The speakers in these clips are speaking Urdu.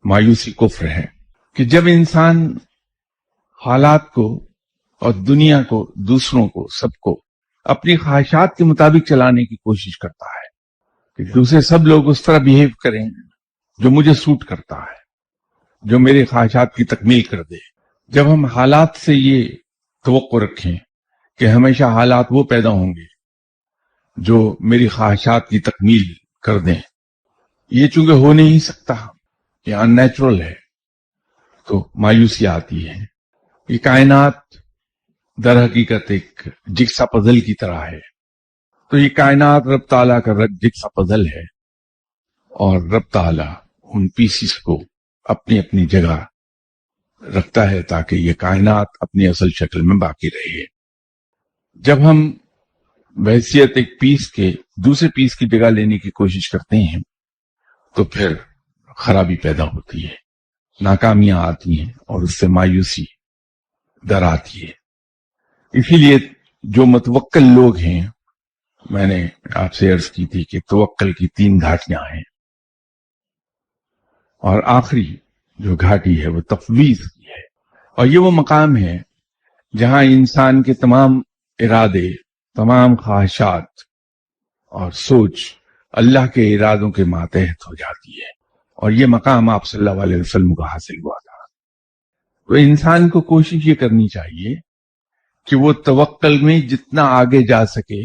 مایوسی کفر ہے کہ جب انسان حالات کو اور دنیا کو، دوسروں کو، سب کو اپنی خواہشات کے مطابق چلانے کی کوشش کرتا ہے کہ دوسرے سب لوگ اس طرح بیہیو کریں جو مجھے سوٹ کرتا ہے، جو میرے خواہشات کی تکمیل کر دے. جب ہم حالات سے یہ توقع رکھیں کہ ہمیشہ حالات وہ پیدا ہوں گے جو میری خواہشات کی تکمیل کر دیں، یہ چونکہ ہو نہیں سکتا، یہ ان نیچرل ہے، تو مایوسی آتی ہے. یہ کائنات در حقیقت ایک جگسا پزل کی طرح ہے. تو یہ کائنات رب تعالیٰ کا جگسا پزل ہے، اور رب تعالیٰ ان پیسز کو اپنی اپنی جگہ رکھتا ہے تاکہ یہ کائنات اپنی اصل شکل میں باقی رہے. جب ہم بحیثیت ایک پیس کے دوسرے پیس کی جگہ لینے کی کوشش کرتے ہیں تو پھر خرابی پیدا ہوتی ہے، ناکامیاں آتی ہیں، اور اس سے مایوسی در آتی ہے. اسی لیے جو متوکل لوگ ہیں، میں نے آپ سے عرض کی تھی کہ توکل کی 3 گھاٹیاں ہیں، اور آخری جو گھاٹی ہے وہ تفویض کی ہے. اور یہ وہ مقام ہے جہاں انسان کے تمام ارادے، تمام خواہشات اور سوچ اللہ کے ارادوں کے ماتحت ہو جاتی ہے. اور یہ مقام آپ صلی اللہ علیہ وسلم کو حاصل ہوا تھا. تو انسان کو کوشش یہ کرنی چاہیے کہ وہ توکل میں جتنا آگے جا سکے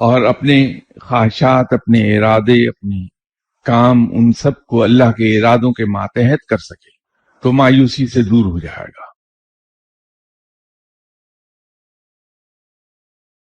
اور اپنے خواہشات، اپنے ارادے، اپنے کام، ان سب کو اللہ کے ارادوں کے ماتحت کر سکے، تو مایوسی سے دور ہو جائے گا.